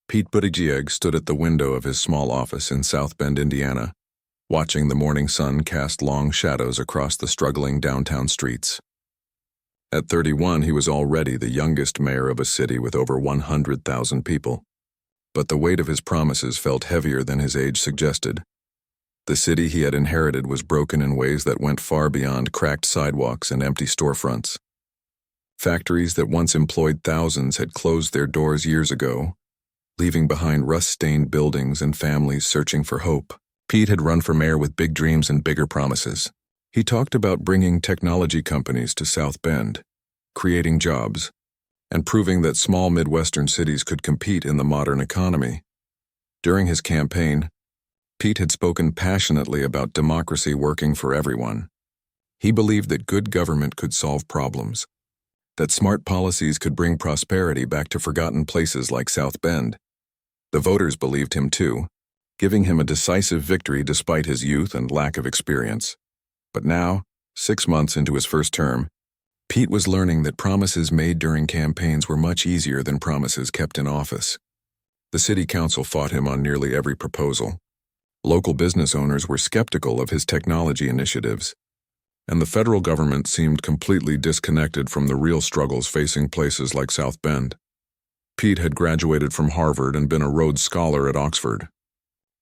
Pete Buttigieg stood at the window of his small office in South Bend, Indiana, watching the morning sun cast long shadows across the struggling downtown streets. At 31, he was already the youngest mayor of a city with over 100,000 people. But the weight of his promises felt heavier than his age suggested. The city he had inherited was broken in ways that went far beyond cracked sidewalks and empty storefronts. Factories that once employed thousands had closed their doors years ago, leaving behind rust-stained buildings and families searching for hope. Pete had run for mayor with big dreams and bigger promises. He talked about bringing technology companies to South Bend, creating jobs, and proving that small Midwestern cities could compete in the modern economy. During his campaign, Pete had spoken passionately about democracy working for everyone. He believed that good government could solve problems, that smart policies could bring prosperity back to forgotten places like South Bend. The voters believed him too, giving him a decisive victory despite his youth and lack of experience. But now, 6 months into his first term, Pete was learning that promises made during campaigns were much easier than promises kept in office. The city council fought him on nearly every proposal. Local business owners were skeptical of his technology initiatives, and the federal government seemed completely disconnected from the real struggles facing places like South Bend. Pete had graduated from Harvard and been a Rhodes Scholar at Oxford.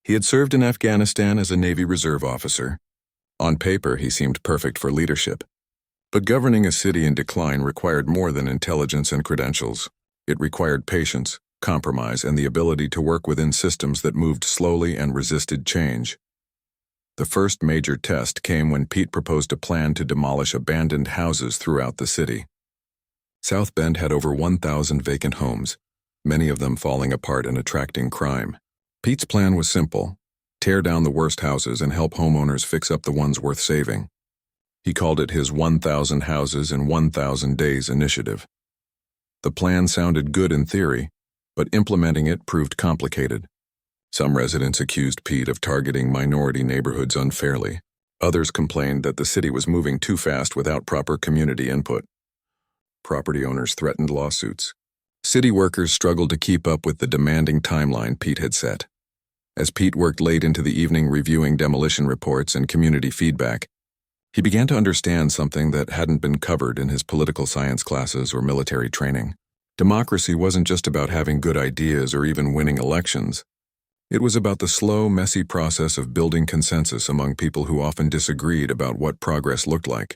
He had served in Afghanistan as a Navy Reserve officer. On paper, he seemed perfect for leadership. But governing a city in decline required more than intelligence and credentials. It required patience, compromise, and the ability to work within systems that moved slowly and resisted change. The first major test came when Pete proposed a plan to demolish abandoned houses throughout the city. South Bend had over 1,000 vacant homes, many of them falling apart and attracting crime. Pete's plan was simple: tear down the worst houses and help homeowners fix up the ones worth saving. He called it his 1,000 Houses in 1,000 Days initiative. The plan sounded good in theory, but implementing it proved complicated. Some residents accused Pete of targeting minority neighborhoods unfairly. Others complained that the city was moving too fast without proper community input. Property owners threatened lawsuits. City workers struggled to keep up with the demanding timeline Pete had set. As Pete worked late into the evening reviewing demolition reports and community feedback, he began to understand something that hadn't been covered in his political science classes or military training. Democracy wasn't just about having good ideas or even winning elections. It was about the slow, messy process of building consensus among people who often disagreed about what progress looked like.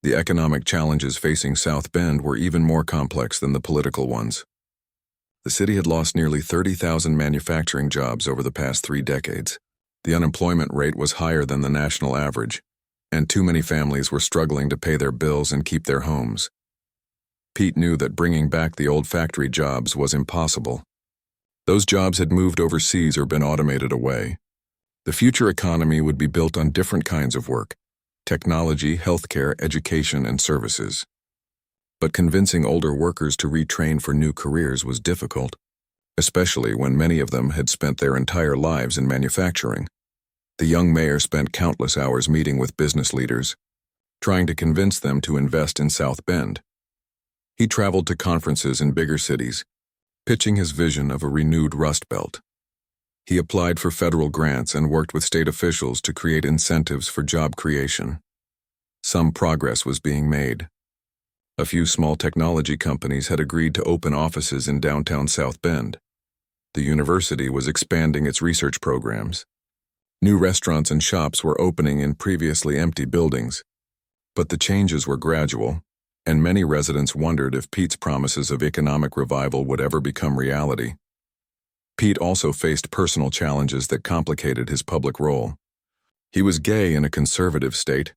The economic challenges facing South Bend were even more complex than the political ones. The city had lost nearly 30,000 manufacturing jobs over the past 3 decades. The unemployment rate was higher than the national average, and too many families were struggling to pay their bills and keep their homes. Pete knew that bringing back the old factory jobs was impossible. Those jobs had moved overseas or been automated away. The future economy would be built on different kinds of work: technology, healthcare, education, and services. But convincing older workers to retrain for new careers was difficult, especially when many of them had spent their entire lives in manufacturing. The young mayor spent countless hours meeting with business leaders, trying to convince them to invest in South Bend. He traveled to conferences in bigger cities, pitching his vision of a renewed Rust Belt. He applied for federal grants and worked with state officials to create incentives for job creation. Some progress was being made. A few small technology companies had agreed to open offices in downtown South Bend. The university was expanding its research programs. New restaurants and shops were opening in previously empty buildings. But the changes were gradual, and many residents wondered if Pete's promises of economic revival would ever become reality. Pete also faced personal challenges that complicated his public role. He was gay in a conservative state,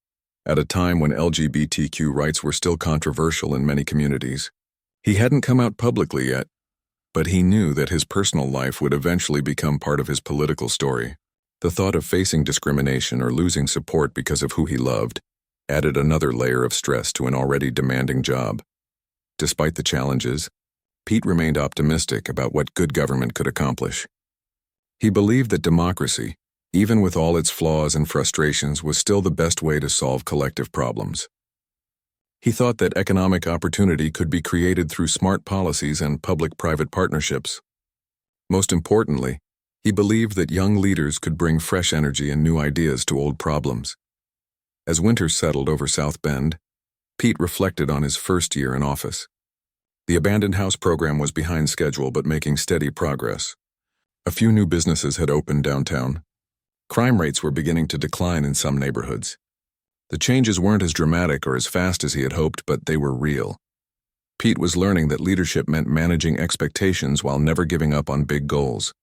at a time when LGBTQ rights were still controversial in many communities. He hadn't come out publicly yet, but he knew that his personal life would eventually become part of his political story. The thought of facing discrimination or losing support because of who he loved added another layer of stress to an already demanding job. Despite the challenges, Pete remained optimistic about what good government could accomplish. He believed that democracy, even with all its flaws and frustrations, was still the best way to solve collective problems. He thought that economic opportunity could be created through smart policies and public-private partnerships. Most importantly, he believed that young leaders could bring fresh energy and new ideas to old problems. As winter settled over South Bend, Pete reflected on his first year in office. The abandoned house program was behind schedule but making steady progress. A few new businesses had opened downtown. Crime rates were beginning to decline in some neighborhoods. The changes weren't as dramatic or as fast as he had hoped, but they were real. Pete was learning that leadership meant managing expectations while never giving up on big goals.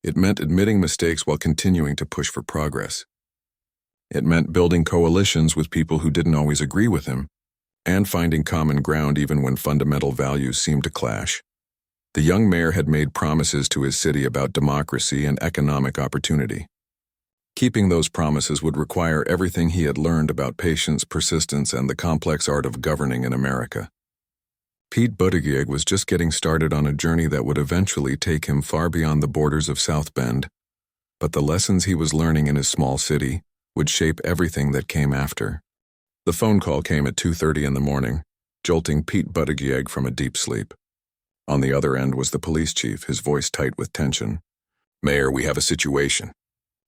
It meant admitting mistakes while continuing to push for progress. It meant building coalitions with people who didn't always agree with him, and finding common ground even when fundamental values seemed to clash. The young mayor had made promises to his city about democracy and economic opportunity. Keeping those promises would require everything he had learned about patience, persistence, and the complex art of governing in America. Pete Buttigieg was just getting started on a journey that would eventually take him far beyond the borders of South Bend, but the lessons he was learning in his small city would shape everything that came after. The phone call came at 2:30 in the morning, jolting Pete Buttigieg from a deep sleep. On the other end was the police chief, his voice tight with tension. "Mayor, we have a situation.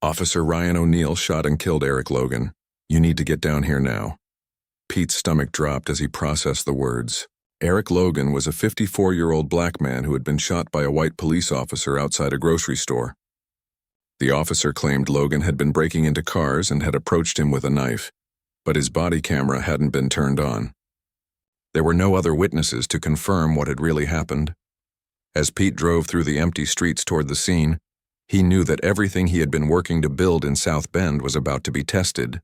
Officer Ryan O'Neill shot and killed Eric Logan. You need to get down here now." Pete's stomach dropped as he processed the words. Eric Logan was a 54-year-old black man who had been shot by a white police officer outside a grocery store. The officer claimed Logan had been breaking into cars and had approached him with a knife, but his body camera hadn't been turned on. There were no other witnesses to confirm what had really happened. As Pete drove through the empty streets toward the scene, he knew that everything he had been working to build in South Bend was about to be tested.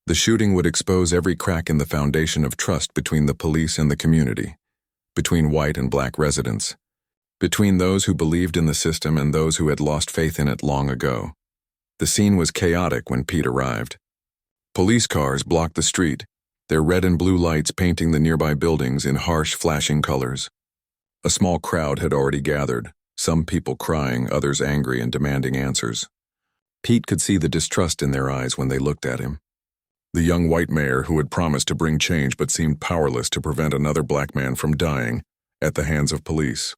The shooting would expose every crack in the foundation of trust between the police and the community, between white and black residents, between those who believed in the system and those who had lost faith in it long ago. The scene was chaotic when Pete arrived. Police cars blocked the street, their red and blue lights painting the nearby buildings in harsh, flashing colors. A small crowd had already gathered, some people crying, others angry and demanding answers. Pete could see the distrust in their eyes when they looked at him. The young white mayor who had promised to bring change but seemed powerless to prevent another black man from dying at the hands of police.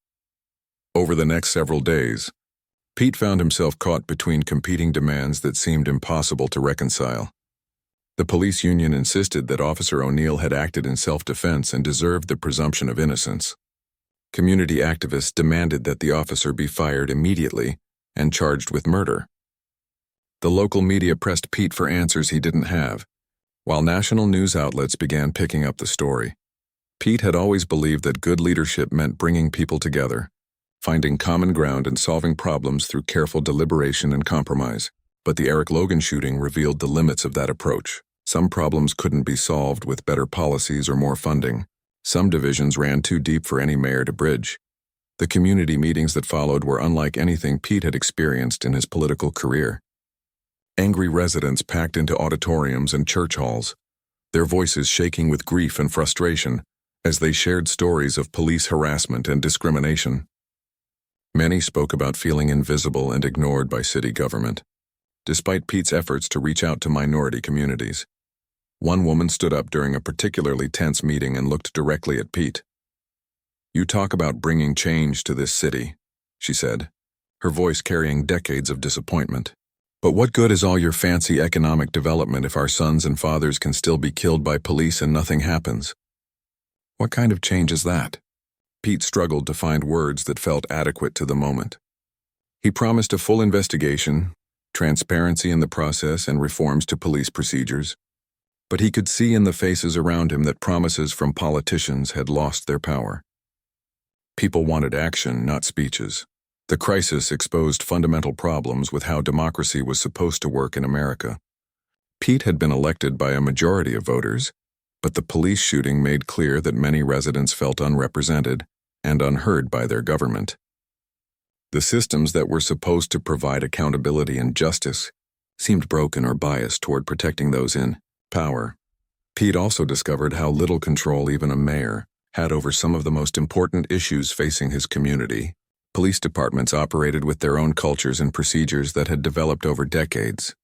Over the next several days, Pete found himself caught between competing demands that seemed impossible to reconcile. The police union insisted that Officer O'Neill had acted in self-defense and deserved the presumption of innocence. Community activists demanded that the officer be fired immediately and charged with murder. The local media pressed Pete for answers he didn't have, while national news outlets began picking up the story. Pete had always believed that good leadership meant bringing people together, finding common ground and solving problems through careful deliberation and compromise. But the Eric Logan shooting revealed the limits of that approach. Some problems couldn't be solved with better policies or more funding. Some divisions ran too deep for any mayor to bridge. The community meetings that followed were unlike anything Pete had experienced in his political career. Angry residents packed into auditoriums and church halls, their voices shaking with grief and frustration as they shared stories of police harassment and discrimination. Many spoke about feeling invisible and ignored by city government, despite Pete's efforts to reach out to minority communities. One woman stood up during a particularly tense meeting and looked directly at Pete. "You talk about bringing change to this city," she said, her voice carrying decades of disappointment. "But what good is all your fancy economic development if our sons and fathers can still be killed by police and nothing happens? What kind of change is that?" Pete struggled to find words that felt adequate to the moment. He promised a full investigation, transparency in the process, and reforms to police procedures. But he could see in the faces around him that promises from politicians had lost their power. People wanted action, not speeches. The crisis exposed fundamental problems with how democracy was supposed to work in America. Pete had been elected by a majority of voters, but the police shooting made clear that many residents felt unrepresented and unheard by their government. The systems that were supposed to provide accountability and justice seemed broken or biased toward protecting those in power. Pete also discovered how little control even a mayor had over some of the most important issues facing his community. Police departments operated with their own cultures and procedures that had developed over decades.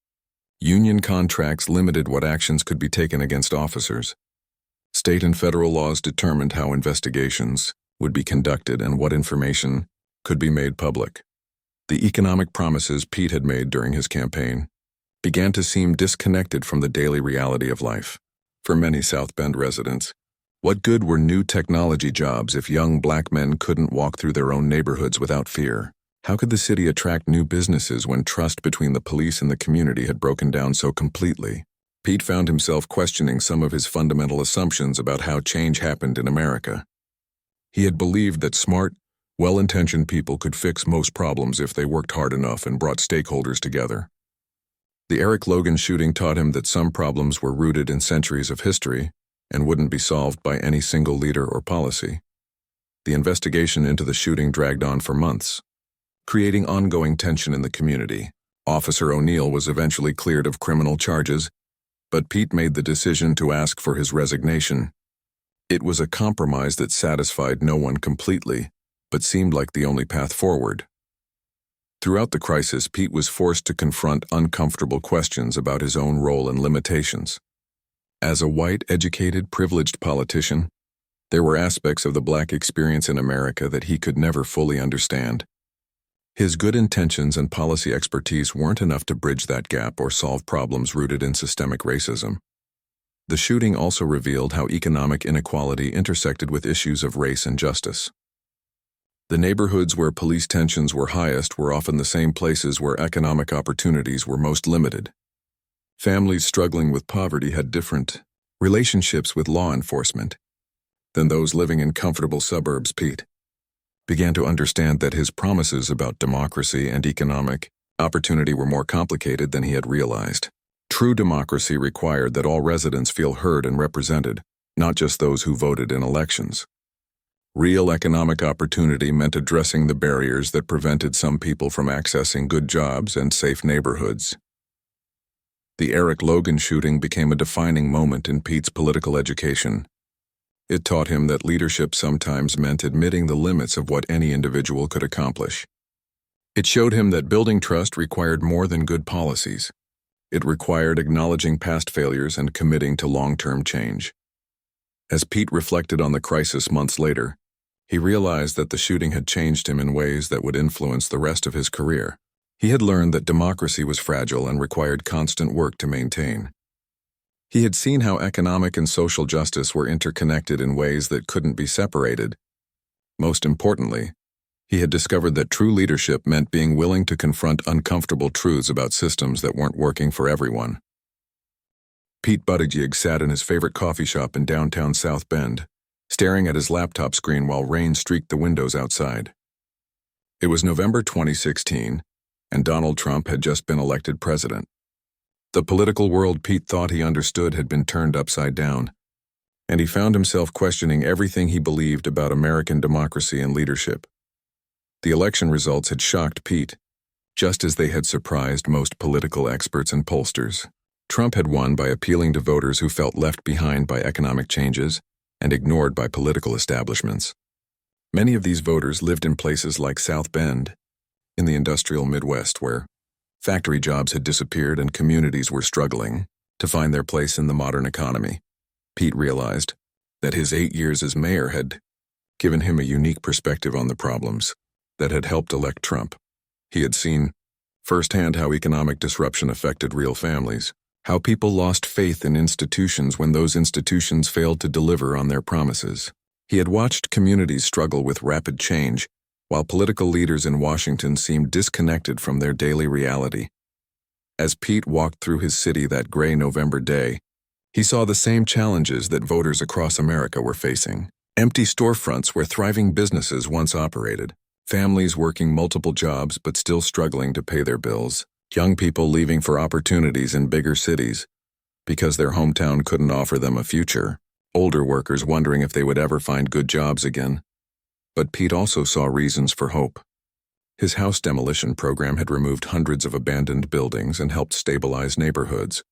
Union contracts limited what actions could be taken against officers. State and federal laws determined how investigations would be conducted and what information could be made public. The economic promises Pete had made during his campaign began to seem disconnected from the daily reality of life. For many South Bend residents, what good were new technology jobs if young black men couldn't walk through their own neighborhoods without fear? How could the city attract new businesses when trust between the police and the community had broken down so completely? Pete found himself questioning some of his fundamental assumptions about how change happened in America. He had believed that smart, well-intentioned people could fix most problems if they worked hard enough and brought stakeholders together. The Eric Logan shooting taught him that some problems were rooted in centuries of history and wouldn't be solved by any single leader or policy. The investigation into the shooting dragged on for months, creating ongoing tension in the community. Officer O'Neill was eventually cleared of criminal charges, but Pete made the decision to ask for his resignation. It was a compromise that satisfied no one completely, but seemed like the only path forward. Throughout the crisis, Pete was forced to confront uncomfortable questions about his own role and limitations. As a white, educated, privileged politician, there were aspects of the black experience in America that he could never fully understand. His good intentions and policy expertise weren't enough to bridge that gap or solve problems rooted in systemic racism. The shooting also revealed how economic inequality intersected with issues of race and justice. The neighborhoods where police tensions were highest were often the same places where economic opportunities were most limited. Families struggling with poverty had different relationships with law enforcement than those living in comfortable suburbs. Pete began to understand that his promises about democracy and economic opportunity were more complicated than he had realized. True democracy required that all residents feel heard and represented, not just those who voted in elections. Real economic opportunity meant addressing the barriers that prevented some people from accessing good jobs and safe neighborhoods. The Eric Logan shooting became a defining moment in Pete's political education. It taught him that leadership sometimes meant admitting the limits of what any individual could accomplish. It showed him that building trust required more than good policies. It required acknowledging past failures and committing to long-term change. As Pete reflected on the crisis months later, he realized that the shooting had changed him in ways that would influence the rest of his career. He had learned that democracy was fragile and required constant work to maintain. He had seen how economic and social justice were interconnected in ways that couldn't be separated. Most importantly, he had discovered that true leadership meant being willing to confront uncomfortable truths about systems that weren't working for everyone. Pete Buttigieg sat in his favorite coffee shop in downtown South Bend, staring at his laptop screen while rain streaked the windows outside. It was November 2016, and Donald Trump had just been elected president. The political world Pete thought he understood had been turned upside down, and he found himself questioning everything he believed about American democracy and leadership. The election results had shocked Pete, just as they had surprised most political experts and pollsters. Trump had won by appealing to voters who felt left behind by economic changes and ignored by political establishments. Many of these voters lived in places like South Bend, in the industrial Midwest, where factory jobs had disappeared and communities were struggling to find their place in the modern economy. Pete realized that his 8 years as mayor had given him a unique perspective on the problems that had helped elect Trump. He had seen firsthand how economic disruption affected real families, how people lost faith in institutions when those institutions failed to deliver on their promises. He had watched communities struggle with rapid change, while political leaders in Washington seemed disconnected from their daily reality. As Pete walked through his city that gray November day, he saw the same challenges that voters across America were facing. Empty storefronts where thriving businesses once operated, families working multiple jobs but still struggling to pay their bills, young people leaving for opportunities in bigger cities because their hometown couldn't offer them a future, older workers wondering if they would ever find good jobs again. But Pete also saw reasons for hope. His house demolition program had removed hundreds of abandoned buildings and helped stabilize neighborhoods.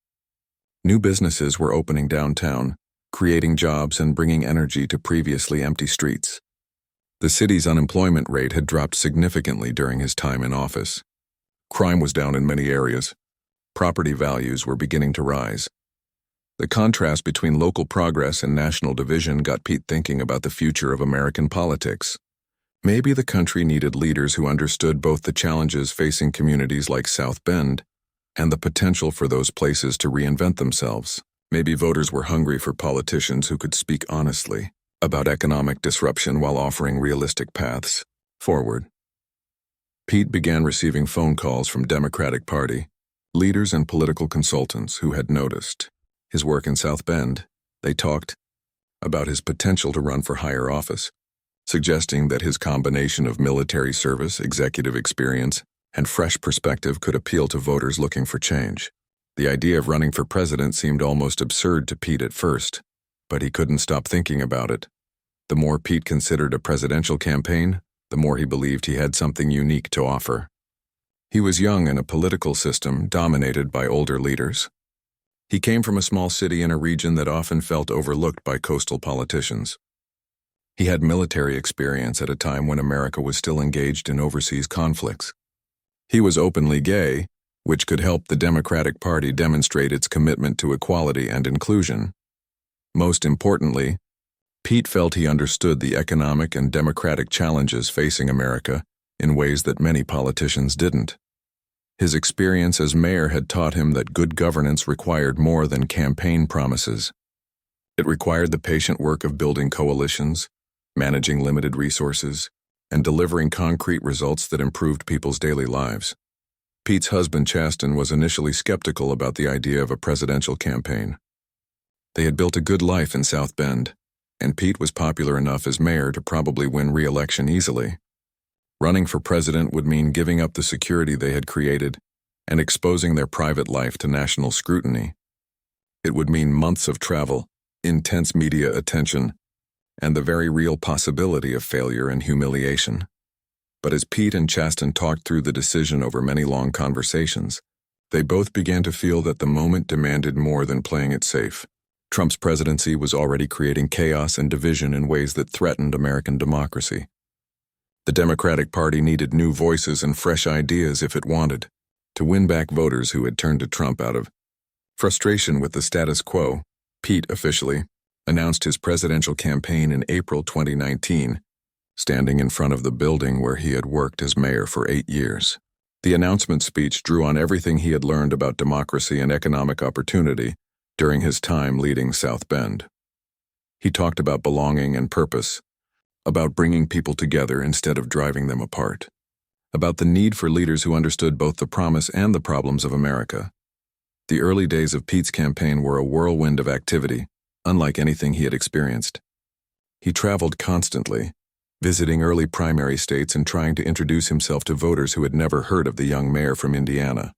New businesses were opening downtown, creating jobs and bringing energy to previously empty streets. The city's unemployment rate had dropped significantly during his time in office. Crime was down in many areas. Property values were beginning to rise. The contrast between local progress and national division got Pete thinking about the future of American politics. Maybe the country needed leaders who understood both the challenges facing communities like South Bend and the potential for those places to reinvent themselves. Maybe voters were hungry for politicians who could speak honestly about economic disruption while offering realistic paths forward. Pete began receiving phone calls from Democratic Party leaders and political consultants who had noticed his work in South Bend. They talked about his potential to run for higher office, suggesting that his combination of military service, executive experience, and fresh perspective could appeal to voters looking for change. The idea of running for president seemed almost absurd to Pete at first, but he couldn't stop thinking about it. The more Pete considered a presidential campaign, the more he believed he had something unique to offer. He was young in a political system dominated by older leaders. He came from a small city in a region that often felt overlooked by coastal politicians. He had military experience at a time when America was still engaged in overseas conflicts. He was openly gay, which could help the Democratic Party demonstrate its commitment to equality and inclusion. Most importantly, Pete felt he understood the economic and democratic challenges facing America in ways that many politicians didn't. His experience as mayor had taught him that good governance required more than campaign promises. It required the patient work of building coalitions, managing limited resources, and delivering concrete results that improved people's daily lives. Pete's husband, Chasten, was initially skeptical about the idea of a presidential campaign. They had built a good life in South Bend, and Pete was popular enough as mayor to probably win re-election easily. Running for president would mean giving up the security they had created and exposing their private life to national scrutiny. It would mean months of travel, intense media attention, and the very real possibility of failure and humiliation. But as Pete and Chasten talked through the decision over many long conversations, they both began to feel that the moment demanded more than playing it safe. Trump's presidency was already creating chaos and division in ways that threatened American democracy. The Democratic Party needed new voices and fresh ideas if it wanted to win back voters who had turned to Trump out of frustration with the status quo. Pete officially announced his presidential campaign in April 2019, standing in front of the building where he had worked as mayor for 8 years. The announcement speech drew on everything he had learned about democracy and economic opportunity during his time leading South Bend. He talked about belonging and purpose, about bringing people together instead of driving them apart, about the need for leaders who understood both the promise and the problems of America. The early days of Pete's campaign were a whirlwind of activity, unlike anything he had experienced. He traveled constantly, visiting early primary states and trying to introduce himself to voters who had never heard of the young mayor from Indiana.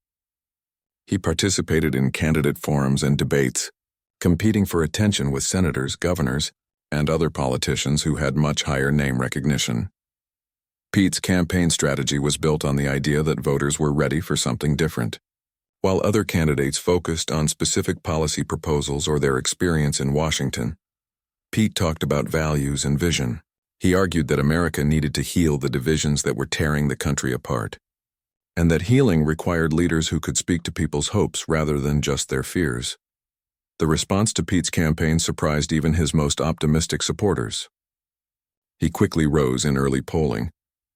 He participated in candidate forums and debates, competing for attention with senators, governors, and other politicians who had much higher name recognition. Pete's campaign strategy was built on the idea that voters were ready for something different. While other candidates focused on specific policy proposals or their experience in Washington, Pete talked about values and vision. He argued that America needed to heal the divisions that were tearing the country apart, and that healing required leaders who could speak to people's hopes rather than just their fears. The response to Pete's campaign surprised even his most optimistic supporters. He quickly rose in early polling,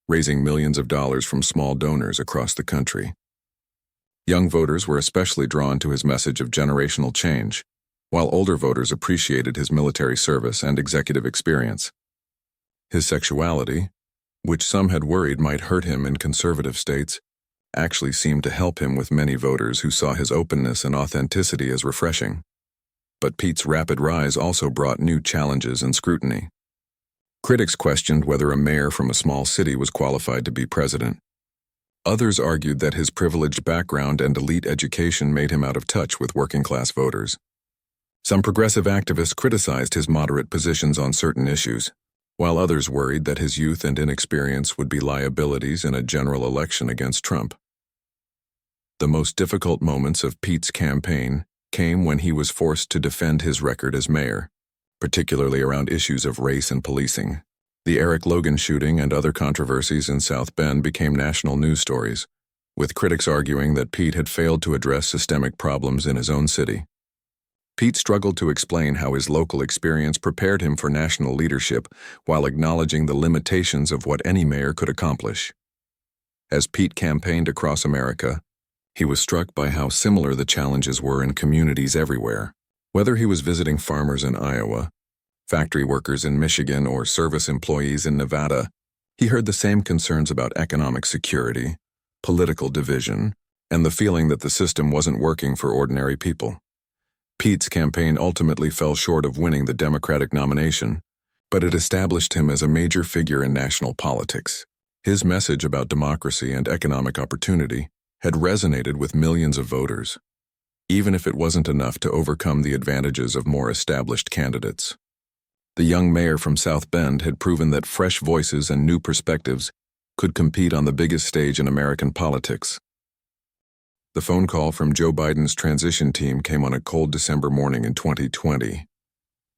raising millions of dollars from small donors across the country. Young voters were especially drawn to his message of generational change, while older voters appreciated his military service and executive experience. His sexuality, which some had worried might hurt him in conservative states, actually seemed to help him with many voters who saw his openness and authenticity as refreshing. But Pete's rapid rise also brought new challenges and scrutiny. Critics questioned whether a mayor from a small city was qualified to be president. Others argued that his privileged background and elite education made him out of touch with working-class voters. Some progressive activists criticized his moderate positions on certain issues, while others worried that his youth and inexperience would be liabilities in a general election against Trump. The most difficult moments of Pete's campaign came when he was forced to defend his record as mayor, particularly around issues of race and policing. The Eric Logan shooting and other controversies in South Bend became national news stories, with critics arguing that Pete had failed to address systemic problems in his own city. Pete struggled to explain how his local experience prepared him for national leadership while acknowledging the limitations of what any mayor could accomplish. As Pete campaigned across America, he was struck by how similar the challenges were in communities everywhere. Whether he was visiting farmers in Iowa, factory workers in Michigan, or service employees in Nevada, he heard the same concerns about economic security, political division, and the feeling that the system wasn't working for ordinary people. Pete's campaign ultimately fell short of winning the Democratic nomination, but it established him as a major figure in national politics. His message about democracy and economic opportunity had resonated with millions of voters, even if it wasn't enough to overcome the advantages of more established candidates. The young mayor from South Bend had proven that fresh voices and new perspectives could compete on the biggest stage in American politics. The phone call from Joe Biden's transition team came on a cold December morning in 2020.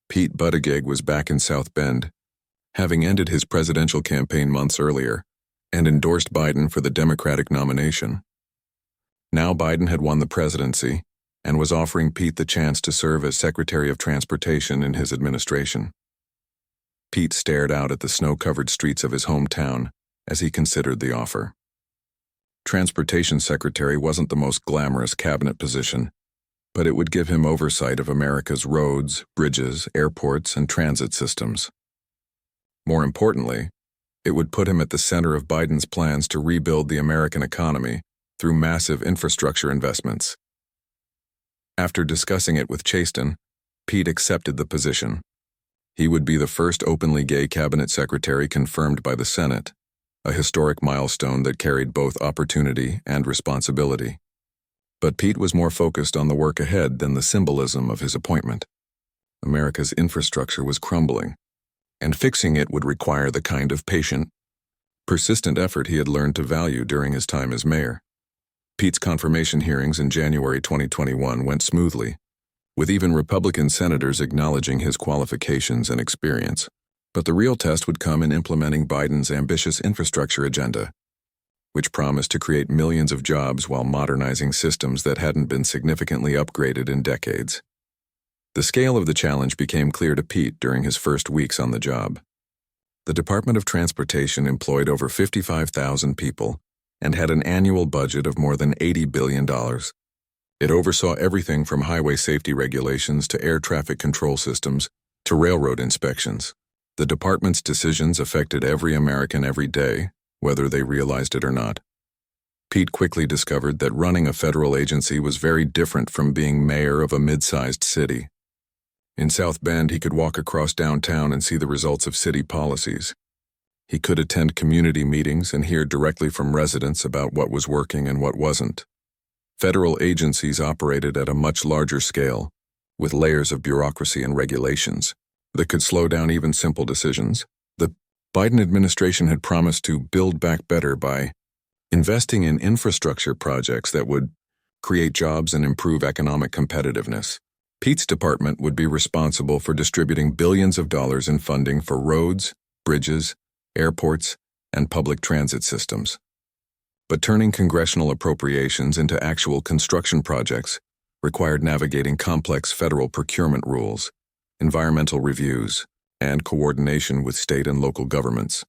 Pete Buttigieg was back in South Bend, having ended his presidential campaign months earlier, and endorsed Biden for the Democratic nomination. Now Biden had won the presidency and was offering Pete the chance to serve as Secretary of Transportation in his administration. Pete stared out at the snow-covered streets of his hometown as he considered the offer. Transportation Secretary wasn't the most glamorous cabinet position, but it would give him oversight of America's roads, bridges, airports, and transit systems. More importantly, it would put him at the center of Biden's plans to rebuild the American economy through massive infrastructure investments. After discussing it with Chaston, Pete accepted the position. He would be the first openly gay cabinet secretary confirmed by the Senate, a historic milestone that carried both opportunity and responsibility. But Pete was more focused on the work ahead than the symbolism of his appointment. America's infrastructure was crumbling, and fixing it would require the kind of patient, persistent effort he had learned to value during his time as mayor. Pete's confirmation hearings in January 2021 went smoothly, with even Republican senators acknowledging his qualifications and experience. But the real test would come in implementing Biden's ambitious infrastructure agenda, which promised to create millions of jobs while modernizing systems that hadn't been significantly upgraded in decades. The scale of the challenge became clear to Pete during his first weeks on the job. The Department of Transportation employed over 55,000 people and had an annual budget of more than $80 billion. It oversaw everything from highway safety regulations to air traffic control systems to railroad inspections. The department's decisions affected every American every day, whether they realized it or not. Pete quickly discovered that running a federal agency was very different from being mayor of a mid-sized city. In South Bend, he could walk across downtown and see the results of city policies. He could attend community meetings and hear directly from residents about what was working and what wasn't. Federal agencies operated at a much larger scale, with layers of bureaucracy and regulations that could slow down even simple decisions. The Biden administration had promised to build back better by investing in infrastructure projects that would create jobs and improve economic competitiveness. Pete's department would be responsible for distributing billions of dollars in funding for roads, bridges, airports, and public transit systems. But turning congressional appropriations into actual construction projects required navigating complex federal procurement rules, environmental reviews, and coordination with state and local governments.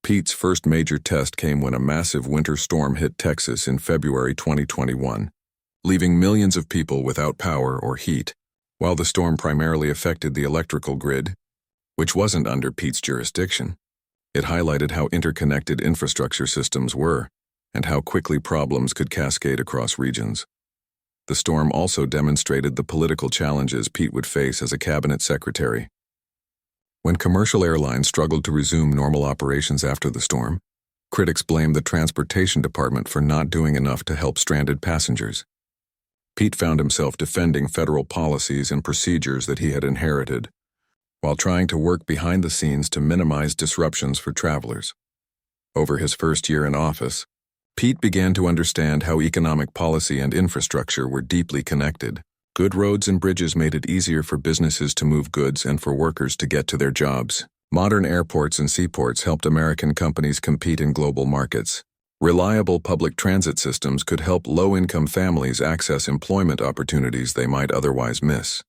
Pete's first major test came when a massive winter storm hit Texas in February 2021, leaving millions of people without power or heat. While the storm primarily affected the electrical grid, which wasn't under Pete's jurisdiction, it highlighted how interconnected infrastructure systems were and how quickly problems could cascade across regions. The storm also demonstrated the political challenges Pete would face as a cabinet secretary. When commercial airlines struggled to resume normal operations after the storm, critics blamed the Transportation Department for not doing enough to help stranded passengers. Pete found himself defending federal policies and procedures that he had inherited, while trying to work behind the scenes to minimize disruptions for travelers. Over his first year in office, Pete began to understand how economic policy and infrastructure were deeply connected. Good roads and bridges made it easier for businesses to move goods and for workers to get to their jobs. Modern airports and seaports helped American companies compete in global markets. Reliable public transit systems could help low-income families access employment opportunities they might otherwise miss.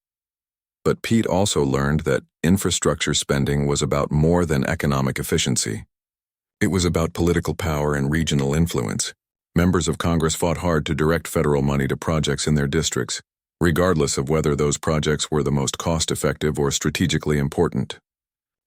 But Pete also learned that infrastructure spending was about more than economic efficiency. It was about political power and regional influence. Members of Congress fought hard to direct federal money to projects in their districts, regardless of whether those projects were the most cost-effective or strategically important.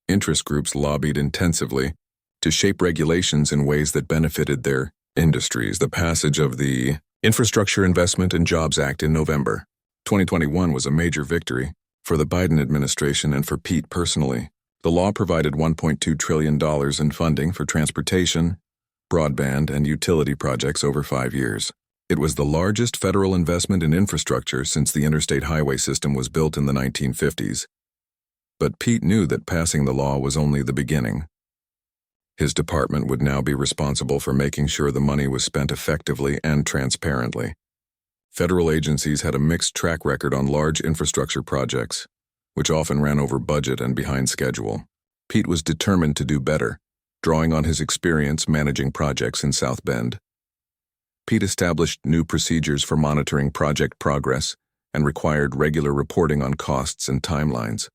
Interest groups lobbied intensively to shape regulations in ways that benefited their industries. The passage of the Infrastructure Investment and Jobs Act in November 2021 was a major victory for the Biden administration and for Pete personally. The law provided $1.2 trillion in funding for transportation, broadband, and utility projects over 5 years. It was the largest federal investment in infrastructure since the interstate highway system was built in the 1950s. But Pete knew that passing the law was only the beginning. His department would now be responsible for making sure the money was spent effectively and transparently. Federal agencies had a mixed track record on large infrastructure projects, which often ran over budget and behind schedule. Pete was determined to do better, drawing on his experience managing projects in South Bend. Pete established new procedures for monitoring project progress and required regular reporting on costs and timelines.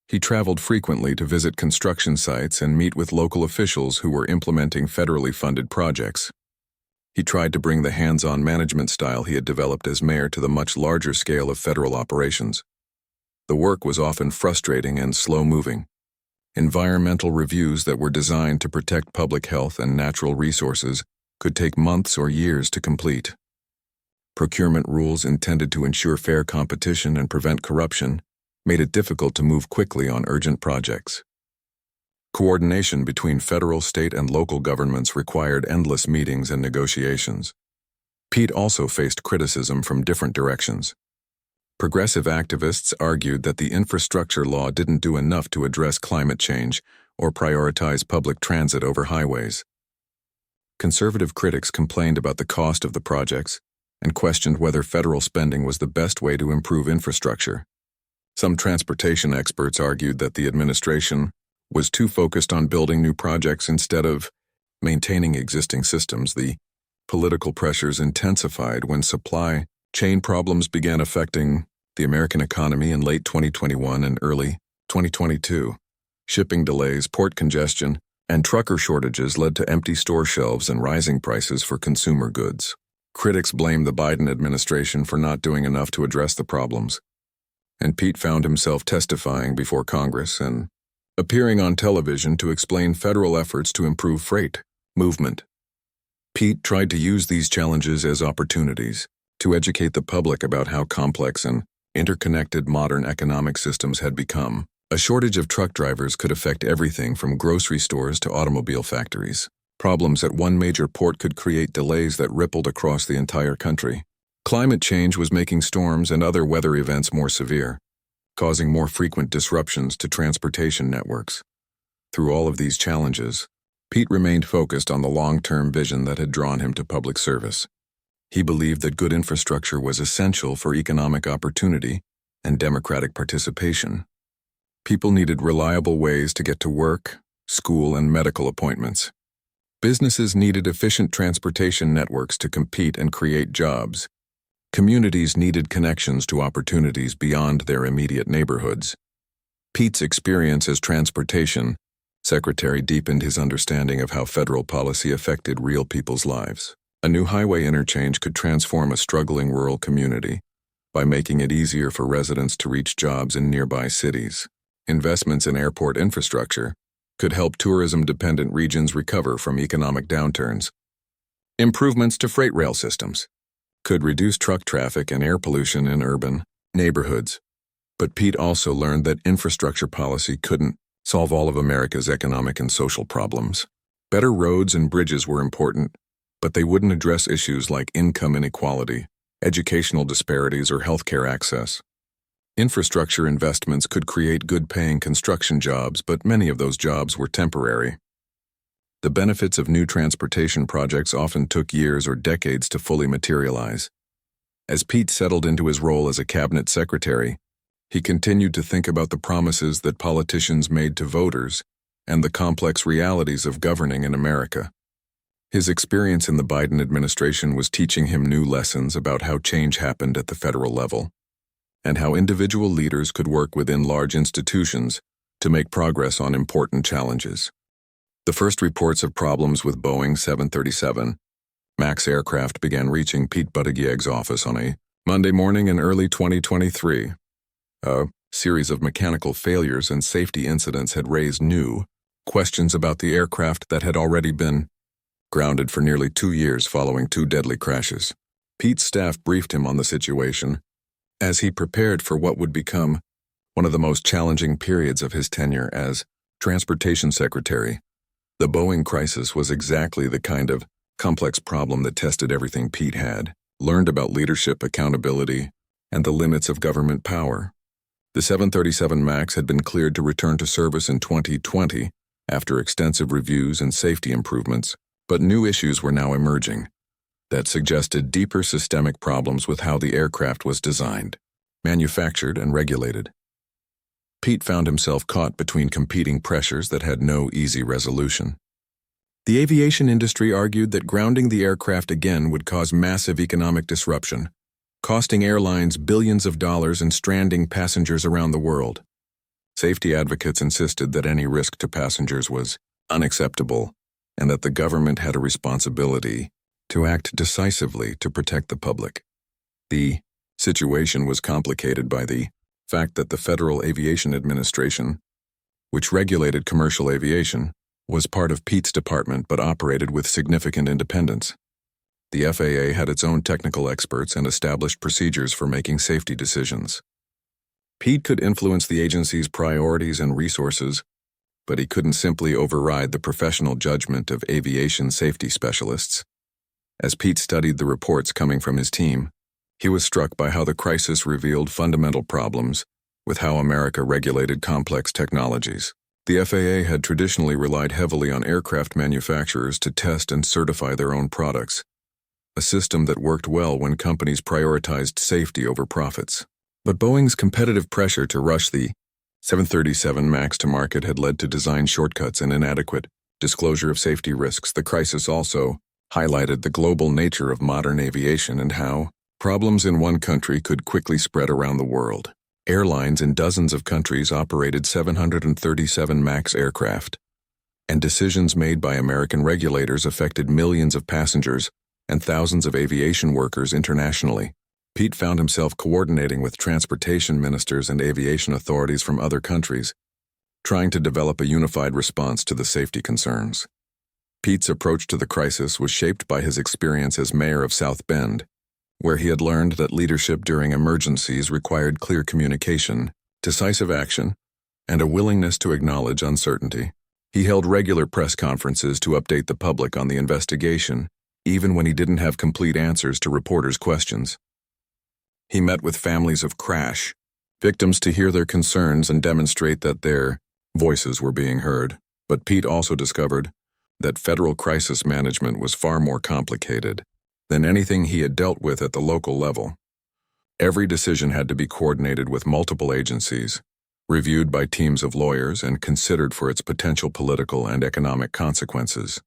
He traveled frequently to visit construction sites and meet with local officials who were implementing federally funded projects. He tried to bring the hands-on management style he had developed as mayor to the much larger scale of federal operations. The work was often frustrating and slow-moving. Environmental reviews that were designed to protect public health and natural resources could take months or years to complete. Procurement rules intended to ensure fair competition and prevent corruption made it difficult to move quickly on urgent projects. Coordination between federal, state, and local governments required endless meetings and negotiations. Pete also faced criticism from different directions. Progressive activists argued that the infrastructure law didn't do enough to address climate change or prioritize public transit over highways. Conservative critics complained about the cost of the projects and questioned whether federal spending was the best way to improve infrastructure. Some transportation experts argued that the administration was too focused on building new projects instead of maintaining existing systems. The political pressures intensified when supply chain problems began affecting the American economy in late 2021 and early 2022. Shipping delays, port congestion, and trucker shortages led to empty store shelves and rising prices for consumer goods. Critics blamed the Biden administration for not doing enough to address the problems, and Pete found himself testifying before Congress and appearing on television to explain federal efforts to improve freight movement. Pete tried to use these challenges as opportunities to educate the public about how complex and interconnected modern economic systems had become. A shortage of truck drivers could affect everything from grocery stores to automobile factories. Problems at one major port could create delays that rippled across the entire country. Climate change was making storms and other weather events more severe, causing more frequent disruptions to transportation networks. Through all of these challenges, Pete remained focused on the long-term vision that had drawn him to public service. He believed that good infrastructure was essential for economic opportunity and democratic participation. People needed reliable ways to get to work, school, and medical appointments. Businesses needed efficient transportation networks to compete and create jobs. Communities needed connections to opportunities beyond their immediate neighborhoods. Pete's experience as transportation secretary deepened his understanding of how federal policy affected real people's lives. A new highway interchange could transform a struggling rural community by making it easier for residents to reach jobs in nearby cities. Investments in airport infrastructure could help tourism-dependent regions recover from economic downturns. Improvements to freight rail systems could reduce truck traffic and air pollution in urban neighborhoods. But Pete also learned that infrastructure policy couldn't solve all of America's economic and social problems. Better roads and bridges were important, but they wouldn't address issues like income inequality, educational disparities, or healthcare access. Infrastructure investments could create good-paying construction jobs, but many of those jobs were temporary. The benefits of new transportation projects often took years or decades to fully materialize. As Pete settled into his role as a cabinet secretary, he continued to think about the promises that politicians made to voters and the complex realities of governing in America. His experience in the Biden administration was teaching him new lessons about how change happened at the federal level, and how individual leaders could work within large institutions to make progress on important challenges. The first reports of problems with Boeing 737 MAX aircraft began reaching Pete Buttigieg's office on a Monday morning in early 2023. A series of mechanical failures and safety incidents had raised new questions about the aircraft that had already been grounded for nearly 2 years following 2 deadly crashes. Pete's staff briefed him on the situation as he prepared for what would become one of the most challenging periods of his tenure as Transportation Secretary. The Boeing crisis was exactly the kind of complex problem that tested everything Pete had learned about leadership, accountability, and the limits of government power. The 737 MAX had been cleared to return to service in 2020 after extensive reviews and safety improvements, but new issues were now emerging that suggested deeper systemic problems with how the aircraft was designed, manufactured, and regulated. Pete found himself caught between competing pressures that had no easy resolution. The aviation industry argued that grounding the aircraft again would cause massive economic disruption, costing airlines billions of dollars and stranding passengers around the world. Safety advocates insisted that any risk to passengers was unacceptable and that the government had a responsibility to act decisively to protect the public. The situation was complicated by the fact that the Federal Aviation Administration, which regulated commercial aviation, was part of Pete's department but operated with significant independence. The FAA had its own technical experts and established procedures for making safety decisions. Pete could influence the agency's priorities and resources, but he couldn't simply override the professional judgment of aviation safety specialists. As Pete studied the reports coming from his team, he was struck by how the crisis revealed fundamental problems with how America regulated complex technologies. The FAA had traditionally relied heavily on aircraft manufacturers to test and certify their own products, a system that worked well when companies prioritized safety over profits. But Boeing's competitive pressure to rush the 737 MAX to market had led to design shortcuts and inadequate disclosure of safety risks. The crisis also highlighted the global nature of modern aviation and how problems in one country could quickly spread around the world. Airlines in dozens of countries operated 737 MAX aircraft, and decisions made by American regulators affected millions of passengers and thousands of aviation workers internationally. Pete found himself coordinating with transportation ministers and aviation authorities from other countries, trying to develop a unified response to the safety concerns. Pete's approach to the crisis was shaped by his experience as mayor of South Bend, where he had learned that leadership during emergencies required clear communication, decisive action, and a willingness to acknowledge uncertainty. He held regular press conferences to update the public on the investigation, even when he didn't have complete answers to reporters' questions. He met with families of crash victims to hear their concerns and demonstrate that their voices were being heard. But Pete also discovered that federal crisis management was far more complicated than anything he had dealt with at the local level. Every decision had to be coordinated with multiple agencies, reviewed by teams of lawyers, and considered for its potential political and economic consequences.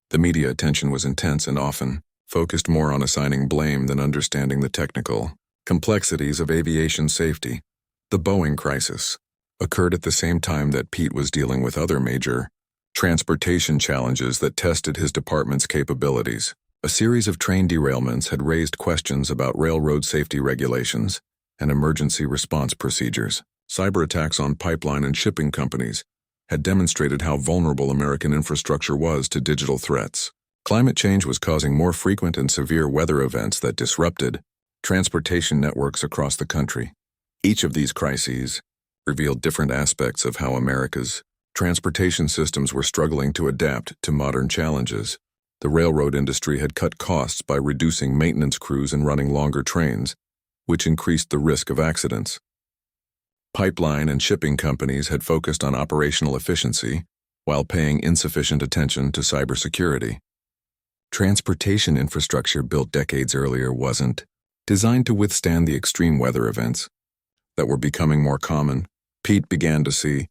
The media attention was intense and often focused more on assigning blame than understanding the technical complexities of aviation safety. The Boeing crisis occurred at the same time that Pete was dealing with other major transportation challenges that tested his department's capabilities. A series of train derailments had raised questions about railroad safety regulations and emergency response procedures. Cyber attacks on pipeline and shipping companies had demonstrated how vulnerable American infrastructure was to digital threats. Climate change was causing more frequent and severe weather events that disrupted transportation networks across the country. Each of these crises revealed different aspects of how America's transportation systems were struggling to adapt to modern challenges. The railroad industry had cut costs by reducing maintenance crews and running longer trains, which increased the risk of accidents. Pipeline and shipping companies had focused on operational efficiency while paying insufficient attention to cybersecurity. Transportation infrastructure built decades earlier wasn't designed to withstand the extreme weather events that were becoming more common. Pete began to see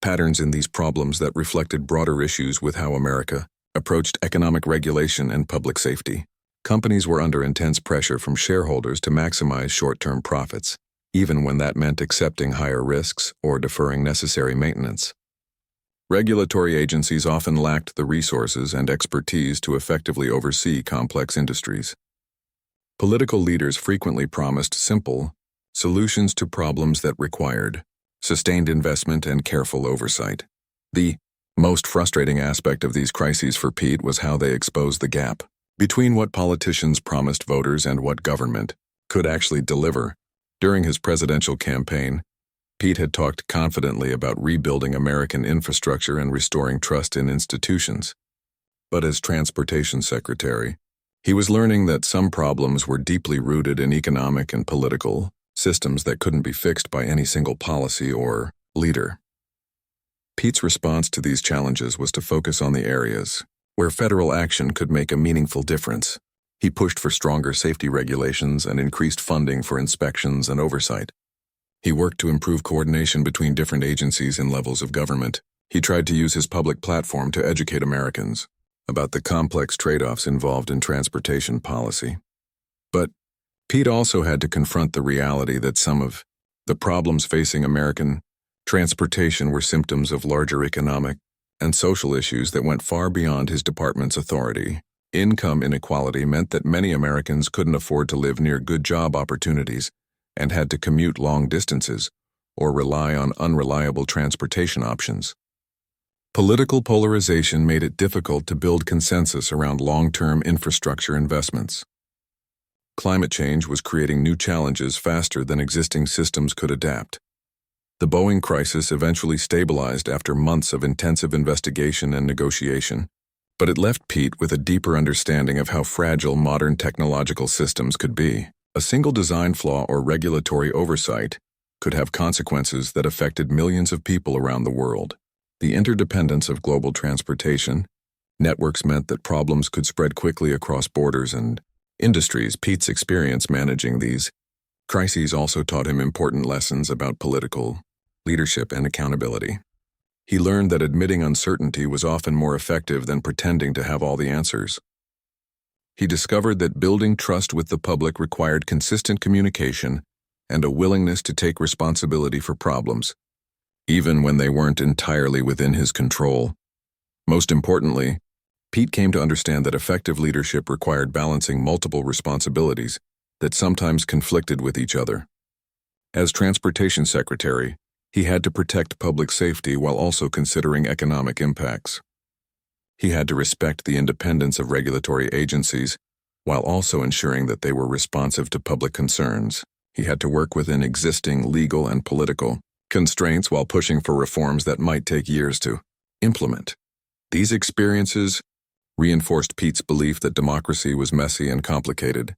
patterns in these problems that reflected broader issues with how America approached economic regulation and public safety. Companies were under intense pressure from shareholders to maximize short-term profits, even when that meant accepting higher risks or deferring necessary maintenance. Regulatory agencies often lacked the resources and expertise to effectively oversee complex industries. Political leaders frequently promised simple solutions to problems that required sustained investment and careful oversight. The most frustrating aspect of these crises for Pete was how they exposed the gap between what politicians promised voters and what government could actually deliver. During his presidential campaign, Pete had talked confidently about rebuilding American infrastructure and restoring trust in institutions. But as transportation secretary, he was learning that some problems were deeply rooted in economic and political systems that couldn't be fixed by any single policy or leader. Pete's response to these challenges was to focus on the areas where federal action could make a meaningful difference. He pushed for stronger safety regulations and increased funding for inspections and oversight. He worked to improve coordination between different agencies and levels of government. He tried to use his public platform to educate Americans about the complex trade-offs involved in transportation policy. But Pete also had to confront the reality that some of the problems facing American transportation were symptoms of larger economic and social issues that went far beyond his department's authority. Income inequality meant that many Americans couldn't afford to live near good job opportunities and had to commute long distances or rely on unreliable transportation options. Political polarization made it difficult to build consensus around long-term infrastructure investments. Climate change was creating new challenges faster than existing systems could adapt. The Boeing crisis eventually stabilized after months of intensive investigation and negotiation, but it left Pete with a deeper understanding of how fragile modern technological systems could be. A single design flaw or regulatory oversight could have consequences that affected millions of people around the world. The interdependence of global transportation networks meant that problems could spread quickly across borders and industries. Pete's experience managing these crises also taught him important lessons about political leadership and accountability. He learned that admitting uncertainty was often more effective than pretending to have all the answers. He discovered that building trust with the public required consistent communication and a willingness to take responsibility for problems, even when they weren't entirely within his control. Most importantly, Pete came to understand that effective leadership required balancing multiple responsibilities that sometimes conflicted with each other. As transportation secretary, he had to protect public safety while also considering economic impacts. He had to respect the independence of regulatory agencies while also ensuring that they were responsive to public concerns. He had to work within existing legal and political constraints while pushing for reforms that might take years to implement. These experiences reinforced Pete's belief that democracy was messy and complicated,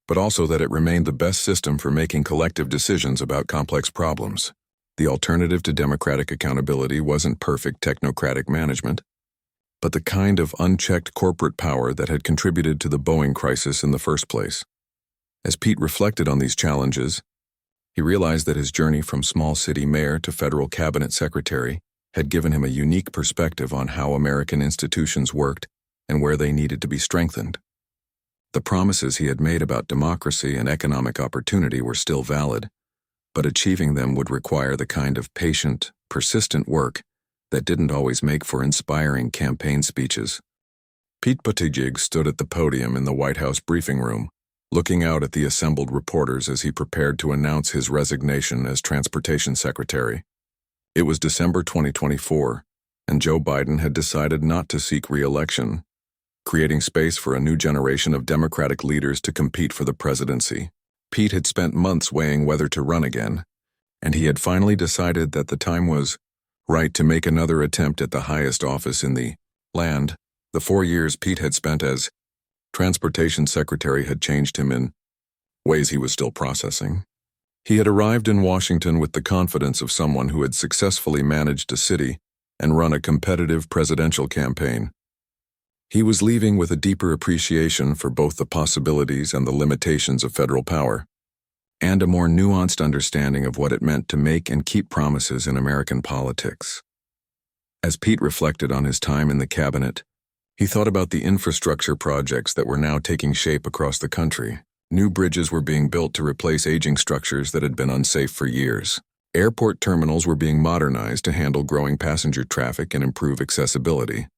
but also that it remained the best system for making collective decisions about complex problems. The alternative to democratic accountability wasn't perfect technocratic management, but the kind of unchecked corporate power that had contributed to the Boeing crisis in the first place. As Pete reflected on these challenges, he realized that his journey from small city mayor to federal cabinet secretary had given him a unique perspective on how American institutions worked and where they needed to be strengthened. The promises he had made about democracy and economic opportunity were still valid, but achieving them would require the kind of patient, persistent work that didn't always make for inspiring campaign speeches. Pete Buttigieg stood at the podium in the White House briefing room, looking out at the assembled reporters as he prepared to announce his resignation as transportation secretary. It was December 2024, and Joe Biden had decided not to seek re-election, creating space for a new generation of Democratic leaders to compete for the presidency. Pete had spent months weighing whether to run again, and he had finally decided that the time was right to make another attempt at the highest office in the land. The 4 years Pete had spent as transportation secretary had changed him in ways he was still processing. He had arrived in Washington with the confidence of someone who had successfully managed a city and run a competitive presidential campaign. He was leaving with a deeper appreciation for both the possibilities and the limitations of federal power, and a more nuanced understanding of what it meant to make and keep promises in American politics. As Pete reflected on his time in the cabinet, He thought about the infrastructure projects that were now taking shape across the country. New bridges were being built to replace aging structures that had been unsafe for years. Airport terminals were being modernized to handle growing passenger traffic and improve accessibility.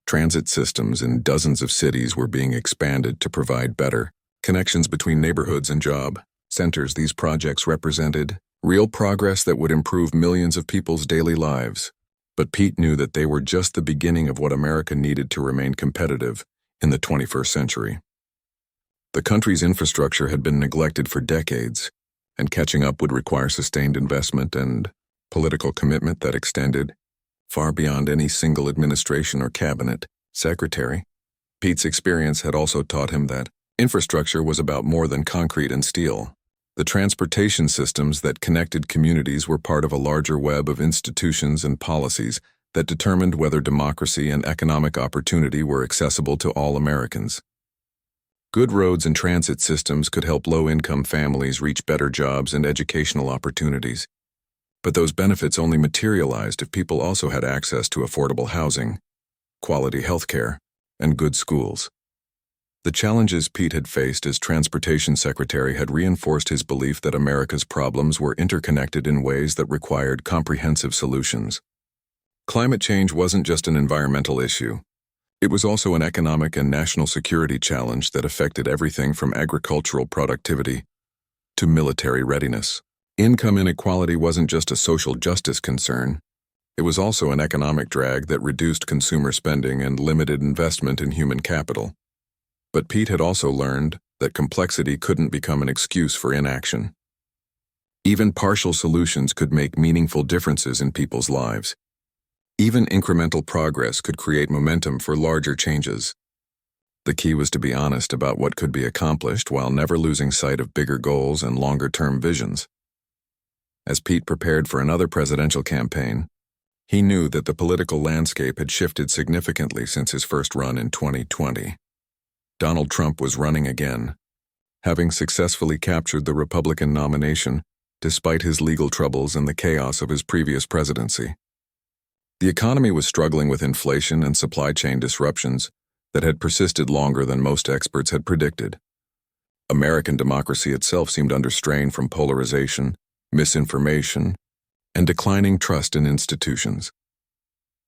Transit systems in dozens of cities were being expanded to provide better connections between neighborhoods and job centers. These projects represented real progress that would improve millions of people's daily lives. But Pete knew that they were just the beginning of what America needed to remain competitive in the 21st century. The country's infrastructure had been neglected for decades, and catching up would require sustained investment and political commitment that extended far beyond any single administration or cabinet secretary. Pete's experience had also taught him that infrastructure was about more than concrete and steel. The transportation systems that connected communities were part of a larger web of institutions and policies that determined whether democracy and economic opportunity were accessible to all Americans. Good roads and transit systems could help low-income families reach better jobs and educational opportunities. But those benefits only materialized if people also had access to affordable housing, quality health care, and good schools. The challenges Pete had faced as transportation secretary had reinforced his belief that America's problems were interconnected in ways that required comprehensive solutions. Climate change wasn't just an environmental issue. It was also an economic and national security challenge that affected everything from agricultural productivity to military readiness. Income inequality wasn't just a social justice concern. It was also an economic drag that reduced consumer spending and limited investment in human capital. But Pete had also learned that complexity couldn't become an excuse for inaction. Even partial solutions could make meaningful differences in people's lives. Even incremental progress could create momentum for larger changes. The key was to be honest about what could be accomplished while never losing sight of bigger goals and longer-term visions. As Pete prepared for another presidential campaign, he knew that the political landscape had shifted significantly since his first run in 2020. Donald Trump was running again, having successfully captured the Republican nomination despite his legal troubles and the chaos of his previous presidency. The economy was struggling with inflation and supply chain disruptions that had persisted longer than most experts had predicted. American democracy itself seemed under strain from polarization, misinformation, and declining trust in institutions.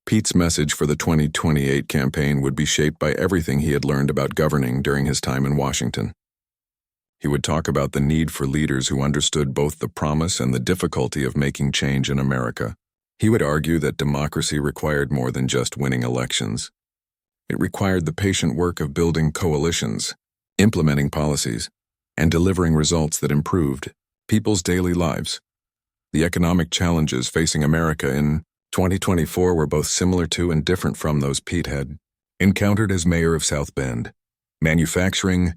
Pete's message for the 2028 campaign would be shaped by everything he had learned about governing during his time in Washington. He would talk about the need for leaders who understood both the promise and the difficulty of making change in America. He would argue that democracy required more than just winning elections. It required the patient work of building coalitions, implementing policies, and delivering results that improved people's daily lives. The economic challenges facing America in 2024 were both similar to and different from those Pete had encountered as mayor of South Bend. Manufacturing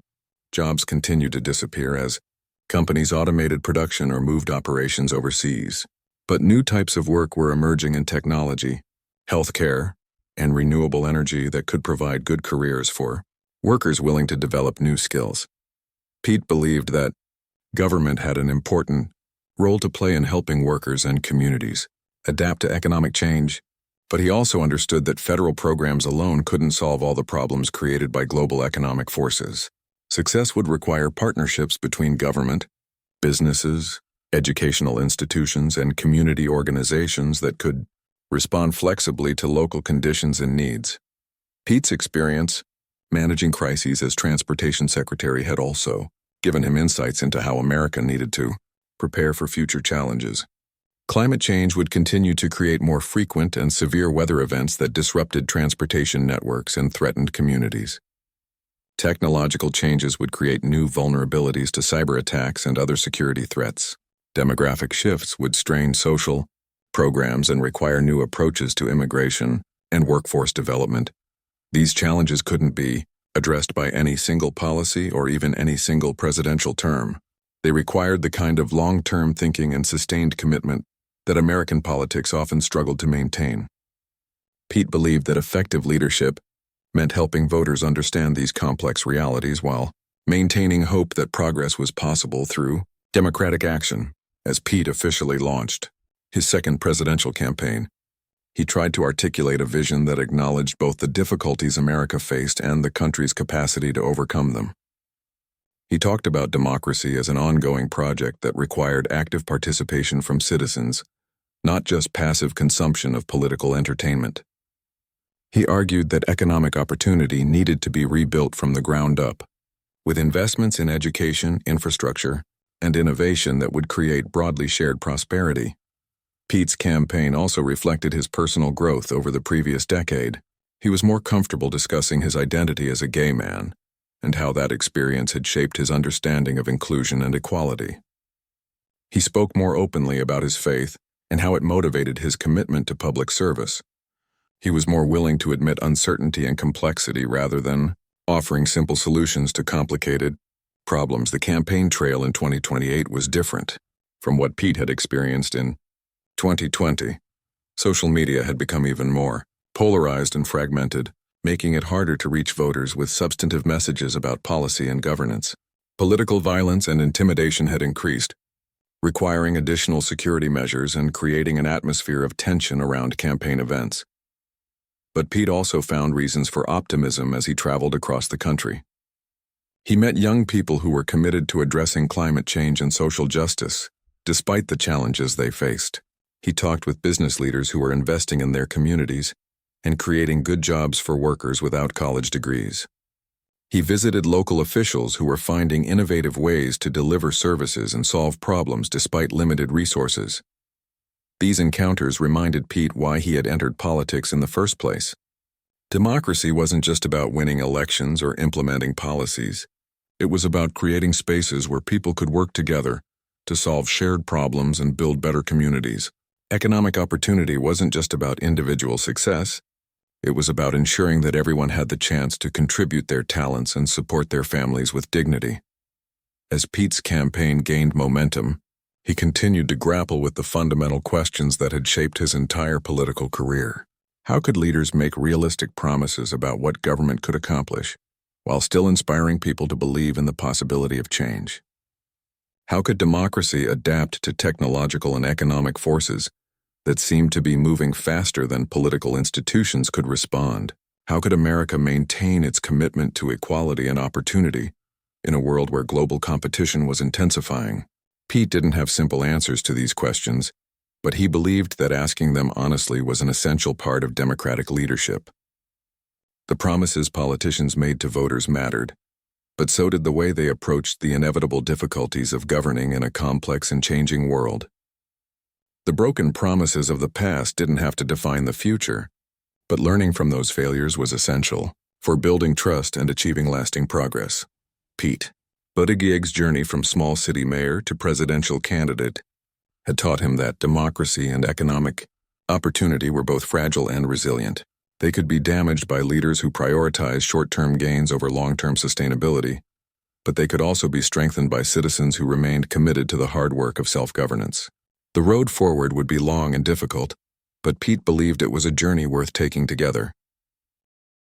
jobs continued to disappear as companies automated production or moved operations overseas. But new types of work were emerging in technology, healthcare, and renewable energy that could provide good careers for workers willing to develop new skills. Pete believed that government had an important role to play in helping workers and communities adapt to economic change, but he also understood that federal programs alone couldn't solve all the problems created by global economic forces. Success would require partnerships between government, businesses, educational institutions, and community organizations that could respond flexibly to local conditions and needs. Pete's experience managing crises as transportation secretary had also given him insights into how America needed to prepare for future challenges. Climate change would continue to create more frequent and severe weather events that disrupted transportation networks and threatened communities. Technological changes would create new vulnerabilities to cyber attacks and other security threats. Demographic shifts would strain social programs and require new approaches to immigration and workforce development. These challenges couldn't be addressed by any single policy or even any single presidential term. They required the kind of long-term thinking and sustained commitment that American politics often struggled to maintain. Pete believed that effective leadership meant helping voters understand these complex realities while maintaining hope that progress was possible through democratic action. As Pete officially launched his second presidential campaign, He tried to articulate a vision that acknowledged both the difficulties America faced and the country's capacity to overcome them. He talked about democracy as an ongoing project that required active participation from citizens, not just passive consumption of political entertainment. He argued that economic opportunity needed to be rebuilt from the ground up, with investments in education, infrastructure, and innovation that would create broadly shared prosperity. Pete's campaign also reflected his personal growth over the previous decade. He was more comfortable discussing his identity as a gay man, and how that experience had shaped his understanding of inclusion and equality. He spoke more openly about his faith and how it motivated his commitment to public service. He was more willing to admit uncertainty and complexity rather than offering simple solutions to complicated problems. The campaign trail in 2028 was different from what Pete had experienced in 2020. Social media had become even more polarized and fragmented, making it harder to reach voters with substantive messages about policy and governance. Political violence and intimidation had increased, requiring additional security measures and creating an atmosphere of tension around campaign events. But Pete also found reasons for optimism as he traveled across the country. He met young people who were committed to addressing climate change and social justice, despite the challenges they faced. He talked with business leaders who were investing in their communities and creating good jobs for workers without college degrees. He visited local officials who were finding innovative ways to deliver services and solve problems despite limited resources. These encounters reminded Pete why he had entered politics in the first place. Democracy wasn't just about winning elections or implementing policies. It was about creating spaces where people could work together to solve shared problems and build better communities. Economic opportunity wasn't just about individual success. It was about ensuring that everyone had the chance to contribute their talents and support their families with dignity. As Pete's campaign gained momentum, he continued to grapple with the fundamental questions that had shaped his entire political career. How could leaders make realistic promises about what government could accomplish, while still inspiring people to believe in the possibility of change? How could democracy adapt to technological and economic forces that seemed to be moving faster than political institutions could respond? How could America maintain its commitment to equality and opportunity in a world where global competition was intensifying? Pete didn't have simple answers to these questions, but he believed that asking them honestly was an essential part of democratic leadership. The promises politicians made to voters mattered, but so did the way they approached the inevitable difficulties of governing in a complex and changing world. The broken promises of the past didn't have to define the future, but learning from those failures was essential for building trust and achieving lasting progress. Pete Buttigieg's journey from small city mayor to presidential candidate had taught him that democracy and economic opportunity were both fragile and resilient. They could be damaged by leaders who prioritize short-term gains over long-term sustainability, but they could also be strengthened by citizens who remained committed to the hard work of self-governance. The road forward would be long and difficult, but Pete believed it was a journey worth taking together.